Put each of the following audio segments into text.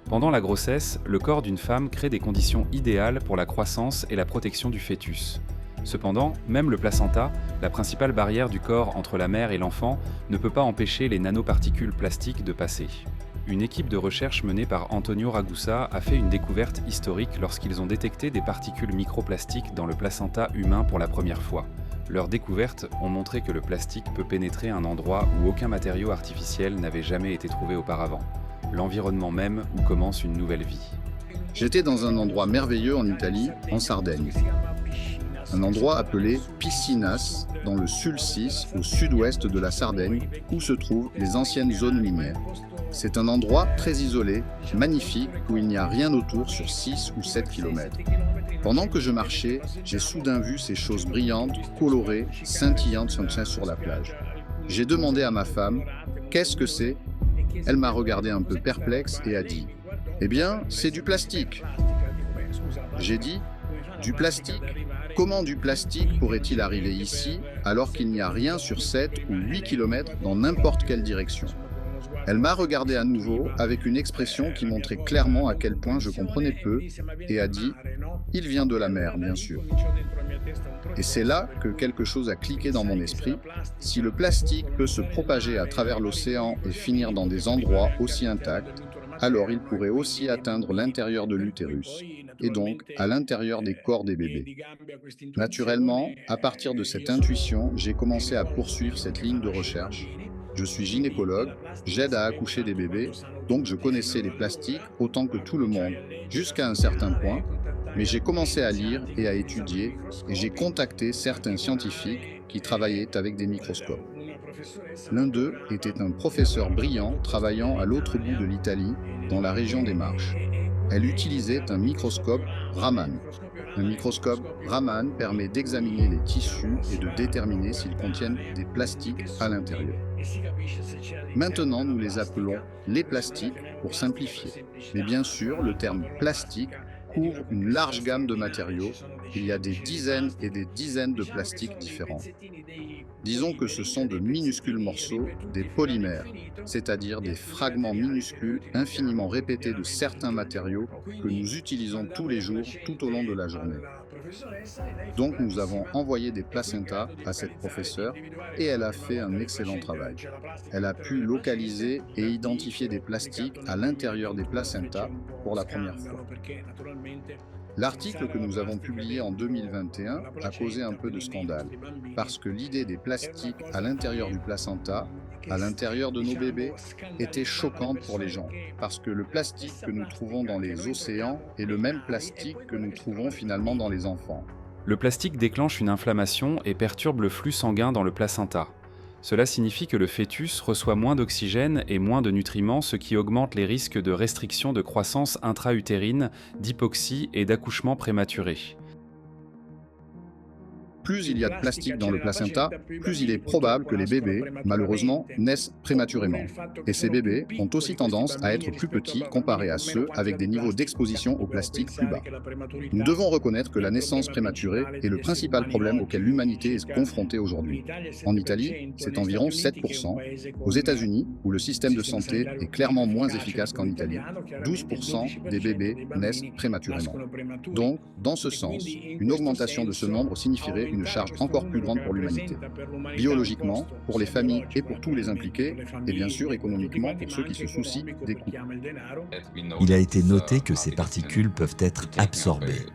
Pendant la grossesse, le corps d'une femme crée des conditions idéales pour la croissance et la protection du fœtus. Cependant, même le placenta, la principale barrière du corps entre la mère et l'enfant, ne peut pas empêcher les nanoparticules plastiques de passer. Une équipe de recherche menée par Antonio Ragusa a fait une découverte historique lorsqu'ils ont détecté des particules microplastiques dans le placenta humain pour la première fois. Leurs découvertes ont montré que le plastique peut pénétrer un endroit où aucun matériau artificiel n'avait jamais été trouvé auparavant. L'environnement même où commence une nouvelle vie. J'étais dans un endroit merveilleux en Italie, en Sardaigne. Un endroit appelé Piscinas, dans le Sulcis, au sud-ouest de la Sardaigne, où se trouvent les anciennes zones minières. C'est un endroit très isolé, magnifique, où il n'y a rien autour sur 6 ou 7 km. Pendant que je marchais, j'ai soudain vu ces choses brillantes, colorées, scintillantes sur la plage. J'ai demandé à ma femme « Qu'est-ce que c'est ?» Elle m'a regardé un peu perplexe et a dit « Eh bien, c'est du plastique. » J'ai dit « Du plastique ? Comment du plastique pourrait-il arriver ici alors qu'il n'y a rien sur 7 ou 8 km dans n'importe quelle direction ?» Elle m'a regardé à nouveau avec une expression qui montrait clairement à quel point je comprenais peu et a dit « Il vient de la mer, bien sûr. » Et c'est là que quelque chose a cliqué dans mon esprit. Si le plastique peut se propager à travers l'océan et finir dans des endroits aussi intacts, alors il pourrait aussi atteindre l'intérieur de l'utérus, et donc à l'intérieur des corps des bébés. Naturellement, à partir de cette intuition, j'ai commencé à poursuivre cette ligne de recherche. Je suis gynécologue, j'aide à accoucher des bébés, donc je connaissais les plastiques autant que tout le monde, jusqu'à un certain point, mais j'ai commencé à lire et à étudier, et j'ai contacté certains scientifiques qui travaillaient avec des microscopes. L'un d'eux était un professeur brillant travaillant à l'autre bout de l'Italie, dans la région des Marches. Elle utilisait un microscope Raman. Un microscope Raman permet d'examiner les tissus et de déterminer s'ils contiennent des plastiques à l'intérieur. Maintenant, nous les appelons les plastiques pour simplifier. Mais bien sûr, le terme plastique couvre une large gamme de matériaux. Il y a des dizaines et des dizaines de plastiques différents. Disons que ce sont de minuscules morceaux, des polymères, c'est-à-dire des fragments minuscules infiniment répétés de certains matériaux que nous utilisons tous les jours tout au long de la journée. Donc nous avons envoyé des placentas à cette professeure et elle a fait un excellent travail. Elle a pu localiser et identifier des plastiques à l'intérieur des placentas pour la première fois. L'article que nous avons publié en 2021 a causé un peu de scandale, parce que l'idée des plastiques à l'intérieur du placenta, à l'intérieur de nos bébés, était choquante pour les gens, parce que le plastique que nous trouvons dans les océans est le même plastique que nous trouvons finalement dans les enfants. Le plastique déclenche une inflammation et perturbe le flux sanguin dans le placenta. Cela signifie que le fœtus reçoit moins d'oxygène et moins de nutriments, ce qui augmente les risques de restriction de croissance intra-utérine, d'hypoxie et d'accouchement prématuré. Plus il y a de plastique dans le placenta, plus il est probable que les bébés, malheureusement, naissent prématurément. Et ces bébés ont aussi tendance à être plus petits comparés à ceux avec des niveaux d'exposition au plastique plus bas. Nous devons reconnaître que la naissance prématurée est le principal problème auquel l'humanité est confrontée aujourd'hui. En Italie, c'est environ 7%. Aux États-Unis, où le système de santé est clairement moins efficace qu'en Italie, 12% des bébés naissent prématurément. Donc, dans ce sens, une augmentation de ce nombre signifierait une charge encore plus grande pour l'humanité. Biologiquement, pour les familles et pour tous les impliqués, et bien sûr économiquement pour ceux qui se soucient des coûts. Il a été noté que ces particules peuvent être absorbées.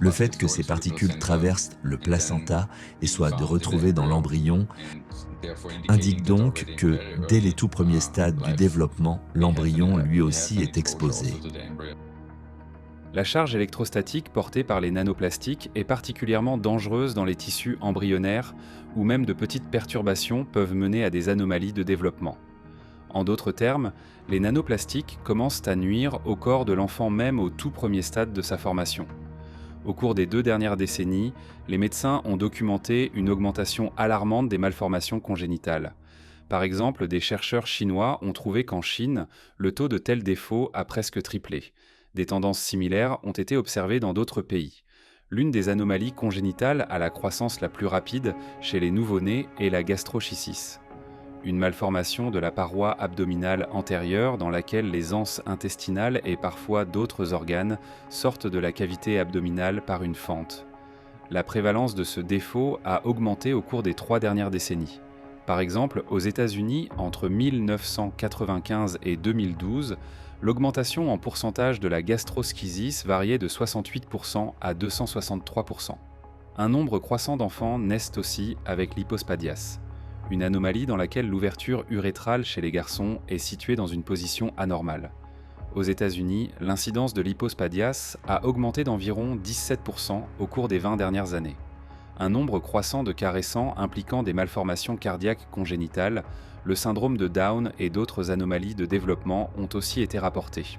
Le fait que ces particules traversent le placenta et soient retrouvées dans l'embryon indique donc que, dès les tout premiers stades du développement, l'embryon lui aussi est exposé. La charge électrostatique portée par les nanoplastiques est particulièrement dangereuse dans les tissus embryonnaires où même de petites perturbations peuvent mener à des anomalies de développement. En d'autres termes, les nanoplastiques commencent à nuire au corps de l'enfant même au tout premier stade de sa formation. Au cours des 2 dernières décennies, les médecins ont documenté une augmentation alarmante des malformations congénitales. Par exemple, des chercheurs chinois ont trouvé qu'en Chine, le taux de tels défauts a presque triplé. Des tendances similaires ont été observées dans d'autres pays. L'une des anomalies congénitales à la croissance la plus rapide chez les nouveau-nés est la gastroschisis. une malformation de la paroi abdominale antérieure dans laquelle les anses intestinales et parfois d'autres organes sortent de la cavité abdominale par une fente. La prévalence de ce défaut a augmenté au cours des 3 dernières décennies. Par exemple, aux États-Unis, entre 1995 et 2012, l'augmentation en pourcentage de la gastroschisis variait de 68% à 263%. Un nombre croissant d'enfants naissent aussi avec l'hypospadias, une anomalie dans laquelle l'ouverture urétrale chez les garçons est située dans une position anormale. Aux États-Unis, l'incidence de l'hypospadias a augmenté d'environ 17% au cours des 20 dernières années. Un nombre croissant de cas récents impliquant des malformations cardiaques congénitales, le syndrome de Down et d'autres anomalies de développement ont aussi été rapportés.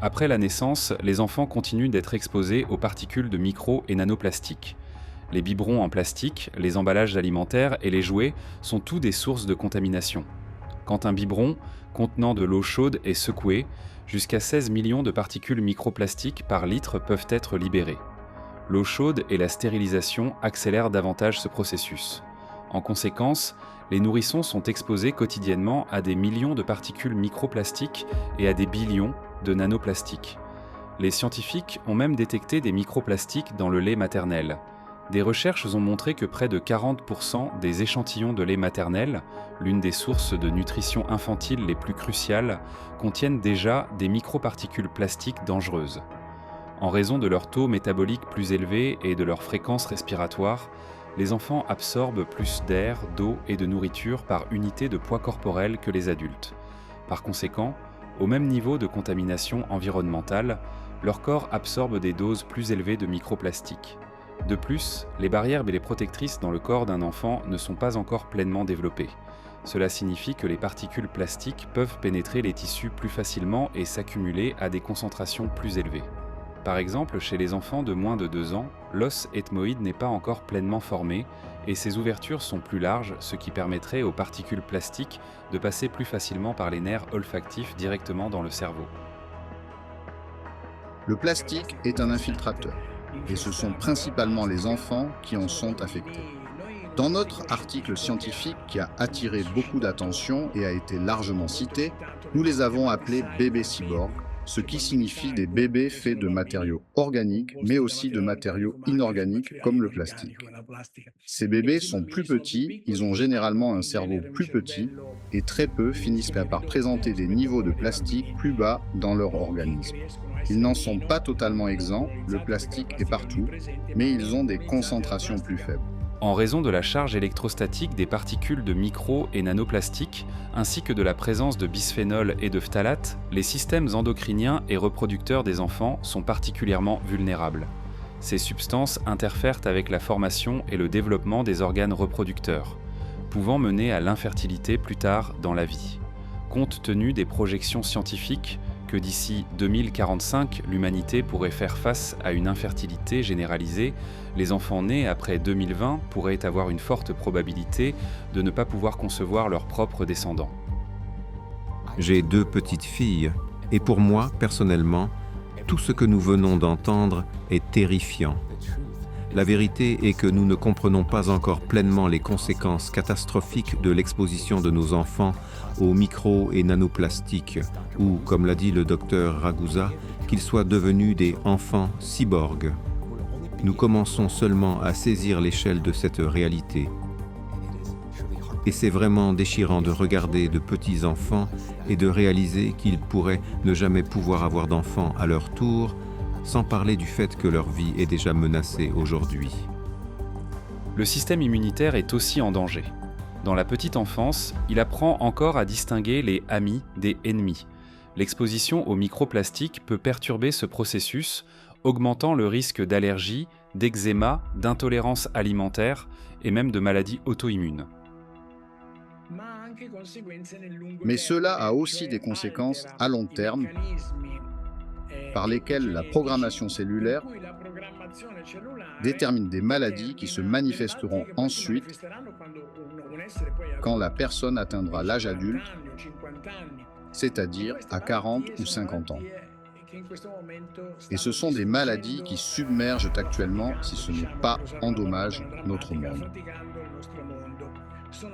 Après la naissance, les enfants continuent d'être exposés aux particules de micro- et nanoplastiques. Les biberons en plastique, les emballages alimentaires et les jouets sont tous des sources de contamination. Quand un biberon contenant de l'eau chaude est secoué, jusqu'à 16 millions de particules microplastiques par litre peuvent être libérées. L'eau chaude et la stérilisation accélèrent davantage ce processus. En conséquence, les nourrissons sont exposés quotidiennement à des millions de particules microplastiques et à des billions de nanoplastiques. Les scientifiques ont même détecté des microplastiques dans le lait maternel. Des recherches ont montré que près de 40% des échantillons de lait maternel, l'une des sources de nutrition infantile les plus cruciales, contiennent déjà des microparticules plastiques dangereuses. En raison de leur taux métabolique plus élevé et de leur fréquence respiratoire, les enfants absorbent plus d'air, d'eau et de nourriture par unité de poids corporel que les adultes. Par conséquent, au même niveau de contamination environnementale, leur corps absorbe des doses plus élevées de microplastiques. De plus, les barrières et les protectrices dans le corps d'un enfant ne sont pas encore pleinement développées. Cela signifie que les particules plastiques peuvent pénétrer les tissus plus facilement et s'accumuler à des concentrations plus élevées. Par exemple, chez les enfants de moins de 2 ans, l'os ethmoïde n'est pas encore pleinement formé et ses ouvertures sont plus larges, ce qui permettrait aux particules plastiques de passer plus facilement par les nerfs olfactifs directement dans le cerveau. Le plastique est un infiltrateur, et ce sont principalement les enfants qui en sont affectés. Dans notre article scientifique qui a attiré beaucoup d'attention et a été largement cité, nous les avons appelés bébés cyborgs, ce qui signifie des bébés faits de matériaux organiques, mais aussi de matériaux inorganiques comme le plastique. Ces bébés sont plus petits, ils ont généralement un cerveau plus petit, et très peu finissent par présenter des niveaux de plastique plus bas dans leur organisme. Ils n'en sont pas totalement exempts, le plastique est partout, mais ils ont des concentrations plus faibles. En raison de la charge électrostatique des particules de micro- et nanoplastiques, ainsi que de la présence de bisphénol et de phthalates, les systèmes endocriniens et reproducteurs des enfants sont particulièrement vulnérables. Ces substances interfèrent avec la formation et le développement des organes reproducteurs, pouvant mener à l'infertilité plus tard dans la vie. Compte tenu des projections scientifiques, que d'ici 2045, l'humanité pourrait faire face à une infertilité généralisée, les enfants nés après 2020 pourraient avoir une forte probabilité de ne pas pouvoir concevoir leurs propres descendants. J'ai 2 petites filles, et pour moi, personnellement, tout ce que nous venons d'entendre est terrifiant. La vérité est que nous ne comprenons pas encore pleinement les conséquences catastrophiques de l'exposition de nos enfants aux micro- et nanoplastiques, ou, comme l'a dit le docteur Ragusa, qu'ils soient devenus des enfants cyborgs. Nous commençons seulement à saisir l'échelle de cette réalité. Et c'est vraiment déchirant de regarder de petits enfants et de réaliser qu'ils pourraient ne jamais pouvoir avoir d'enfants à leur tour, sans parler du fait que leur vie est déjà menacée aujourd'hui. Le système immunitaire est aussi en danger. Dans la petite enfance, il apprend encore à distinguer les amis des ennemis. L'exposition aux microplastiques peut perturber ce processus, augmentant le risque d'allergie, d'eczéma, d'intolérance alimentaire et même de maladies auto-immunes. Mais cela a aussi des conséquences à long terme, par lesquelles la programmation cellulaire détermine des maladies qui se manifesteront ensuite quand la personne atteindra l'âge adulte, c'est-à-dire à 40 ou 50 ans. Et ce sont des maladies qui submergent actuellement, si ce n'est pas endommagent, notre monde.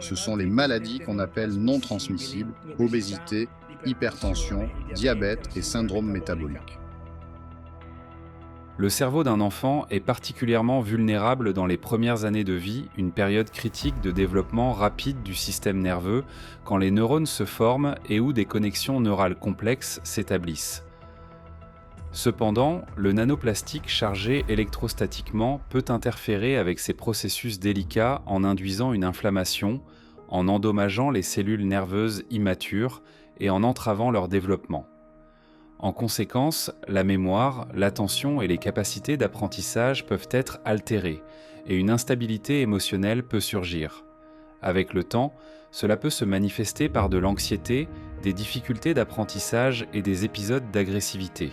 Ce sont les maladies qu'on appelle non transmissibles, obésité, hypertension, diabète et syndrome métabolique. Le cerveau d'un enfant est particulièrement vulnérable dans les premières années de vie, une période critique de développement rapide du système nerveux, quand les neurones se forment et où des connexions neurales complexes s'établissent. Cependant, le nanoplastique chargé électrostatiquement peut interférer avec ces processus délicats en induisant une inflammation, en endommageant les cellules nerveuses immatures et en entravant leur développement. En conséquence, la mémoire, l'attention et les capacités d'apprentissage peuvent être altérées et une instabilité émotionnelle peut surgir. Avec le temps, cela peut se manifester par de l'anxiété, des difficultés d'apprentissage et des épisodes d'agressivité.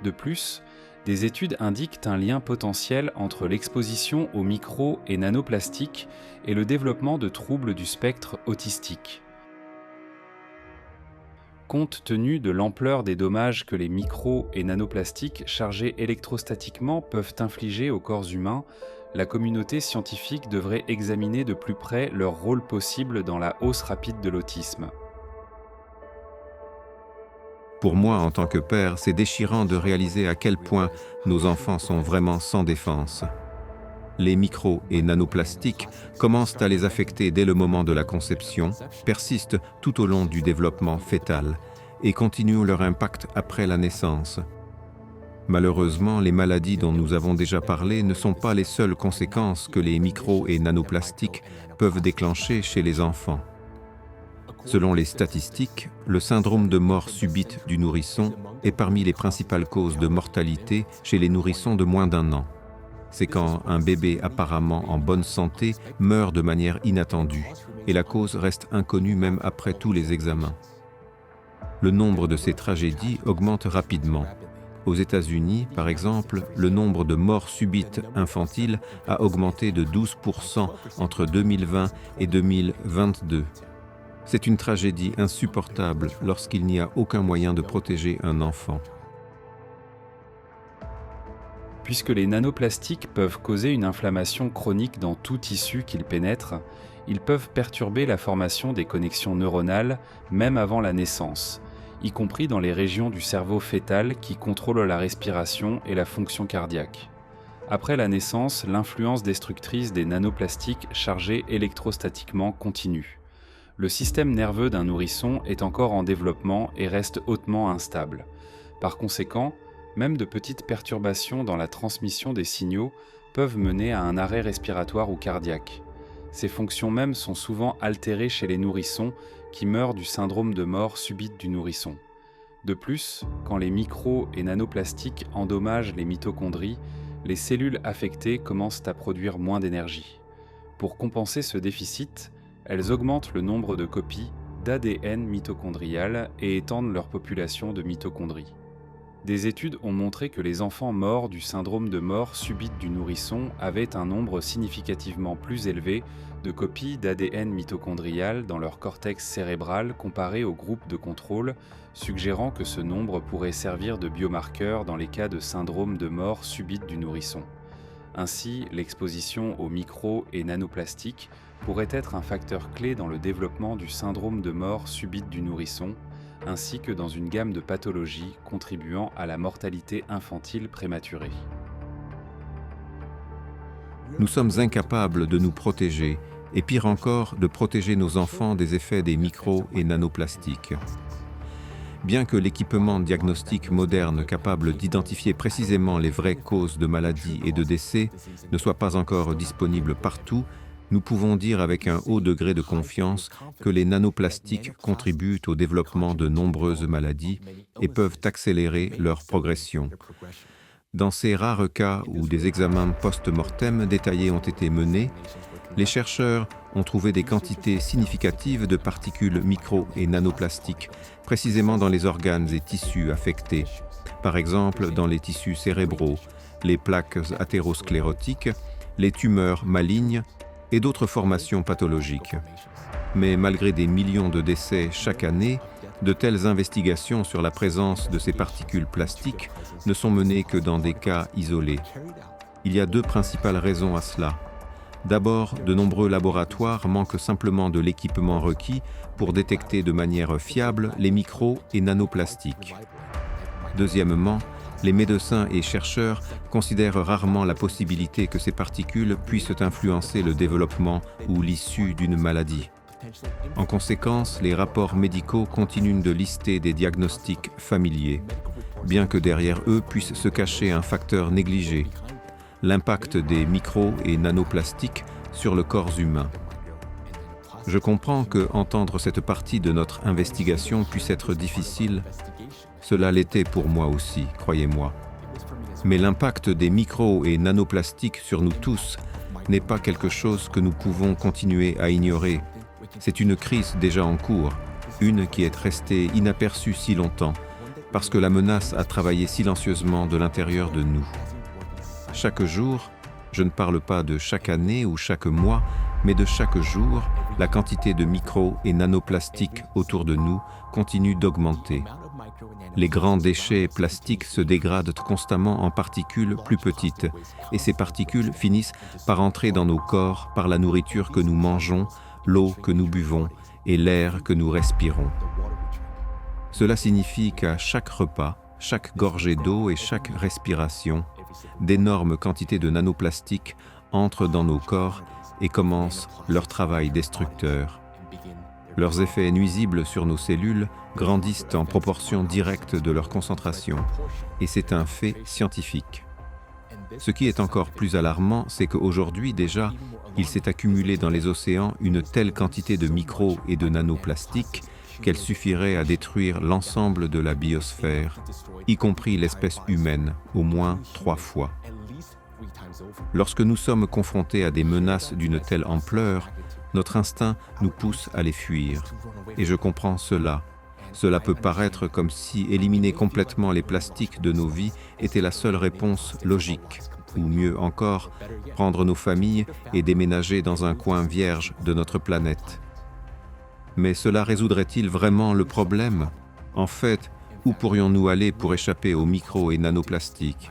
De plus, des études indiquent un lien potentiel entre l'exposition aux micro- et nanoplastiques et le développement de troubles du spectre autistique. Compte tenu de l'ampleur des dommages que les micro- et nanoplastiques chargés électrostatiquement peuvent infliger au corps humain, la communauté scientifique devrait examiner de plus près leur rôle possible dans la hausse rapide de l'autisme. Pour moi, en tant que père, c'est déchirant de réaliser à quel point nos enfants sont vraiment sans défense. Les micro- et nanoplastiques commencent à les affecter dès le moment de la conception, persistent tout au long du développement fœtal et continuent leur impact après la naissance. Malheureusement, les maladies dont nous avons déjà parlé ne sont pas les seules conséquences que les micro- et nanoplastiques peuvent déclencher chez les enfants. Selon les statistiques, le syndrome de mort subite du nourrisson est parmi les principales causes de mortalité chez les nourrissons de moins d'1 an. C'est quand un bébé apparemment en bonne santé meurt de manière inattendue et la cause reste inconnue même après tous les examens. Le nombre de ces tragédies augmente rapidement. Aux États-Unis, par exemple, le nombre de morts subites infantiles a augmenté de 12% entre 2020 et 2022. C'est une tragédie insupportable lorsqu'il n'y a aucun moyen de protéger un enfant. Puisque les nanoplastiques peuvent causer une inflammation chronique dans tout tissu qu'ils pénètrent, ils peuvent perturber la formation des connexions neuronales même avant la naissance, y compris dans les régions du cerveau fœtal qui contrôlent la respiration et la fonction cardiaque. Après la naissance, l'influence destructrice des nanoplastiques chargés électrostatiquement continue. Le système nerveux d'un nourrisson est encore en développement et reste hautement instable. Par conséquent, même de petites perturbations dans la transmission des signaux peuvent mener à un arrêt respiratoire ou cardiaque. Ces fonctions mêmes sont souvent altérées chez les nourrissons qui meurent du syndrome de mort subite du nourrisson. De plus, quand les micro- et nanoplastiques endommagent les mitochondries, les cellules affectées commencent à produire moins d'énergie. Pour compenser ce déficit, elles augmentent le nombre de copies d'ADN mitochondrial et étendent leur population de mitochondries. Des études ont montré que les enfants morts du syndrome de mort subite du nourrisson avaient un nombre significativement plus élevé de copies d'ADN mitochondrial dans leur cortex cérébral comparé au groupe de contrôle, suggérant que ce nombre pourrait servir de biomarqueur dans les cas de syndrome de mort subite du nourrisson. Ainsi, l'exposition aux micro- et nanoplastiques pourrait être un facteur clé dans le développement du syndrome de mort subite du nourrisson, ainsi que dans une gamme de pathologies contribuant à la mortalité infantile prématurée. Nous sommes incapables de nous protéger, et pire encore, de protéger nos enfants des effets des micro- et nanoplastiques. Bien que l'équipement diagnostique moderne capable d'identifier précisément les vraies causes de maladies et de décès ne soit pas encore disponible partout, nous pouvons dire avec un haut degré de confiance que les nanoplastiques contribuent au développement de nombreuses maladies et peuvent accélérer leur progression. Dans ces rares cas où des examens post-mortem détaillés ont été menés, les chercheurs ont trouvé des quantités significatives de particules micro- et nanoplastiques, précisément dans les organes et tissus affectés, par exemple dans les tissus cérébraux, les plaques athérosclérotiques, les tumeurs malignes et d'autres formations pathologiques. Mais malgré des millions de décès chaque année, de telles investigations sur la présence de ces particules plastiques ne sont menées que dans des cas isolés. Il y a deux principales raisons à cela. D'abord, de nombreux laboratoires manquent simplement de l'équipement requis pour détecter de manière fiable les micros et nanoplastiques. Deuxièmement, les médecins et chercheurs considèrent rarement la possibilité que ces particules puissent influencer le développement ou l'issue d'une maladie. En conséquence, les rapports médicaux continuent de lister des diagnostics familiers, bien que derrière eux puisse se cacher un facteur négligé, l'impact des micros et nanoplastiques sur le corps humain. Je comprends que entendre cette partie de notre investigation puisse être difficile. Cela l'était pour moi aussi, croyez-moi. Mais l'impact des micros et nanoplastiques sur nous tous n'est pas quelque chose que nous pouvons continuer à ignorer. C'est une crise déjà en cours, une qui est restée inaperçue si longtemps, parce que la menace a travaillé silencieusement de l'intérieur de nous. Chaque jour, je ne parle pas de chaque année ou chaque mois, mais de chaque jour, la quantité de micros et nanoplastiques autour de nous continue d'augmenter. Les grands déchets plastiques se dégradent constamment en particules plus petites, et ces particules finissent par entrer dans nos corps par la nourriture que nous mangeons, l'eau que nous buvons et l'air que nous respirons. Cela signifie qu'à chaque repas, chaque gorgée d'eau et chaque respiration, d'énormes quantités de nanoplastiques entrent dans nos corps et commencent leur travail destructeur. Leurs effets nuisibles sur nos cellules grandissent en proportion directe de leur concentration, et c'est un fait scientifique. Ce qui est encore plus alarmant, c'est qu'aujourd'hui déjà, il s'est accumulé dans les océans une telle quantité de micros et de nanoplastiques qu'elle suffirait à détruire l'ensemble de la biosphère, y compris l'espèce humaine, au moins 3 fois. Lorsque nous sommes confrontés à des menaces d'une telle ampleur, notre instinct nous pousse à les fuir. Et je comprends cela. Cela peut paraître comme si éliminer complètement les plastiques de nos vies était la seule réponse logique. Ou mieux encore, prendre nos familles et déménager dans un coin vierge de notre planète. Mais cela résoudrait-il vraiment le problème ? En fait, où pourrions-nous aller pour échapper aux micros et nanoplastiques ?